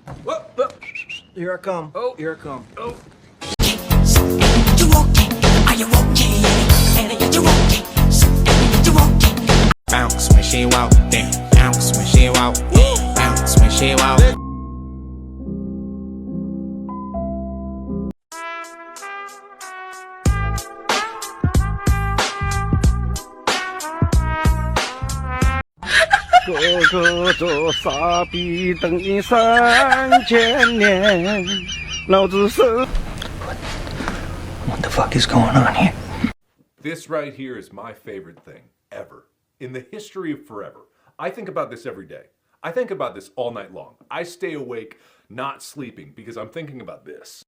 Whoa, whoa. Here I come. Oh, here I come. Oh. Bounce when she walk, damn. Bounce when she walk, bounce when she walk. What the fuck is going on here? This right here is my favorite thing ever in the history of forever. I think about this every day. I think about this all night long. I stay awake not sleeping because I'm thinking about this.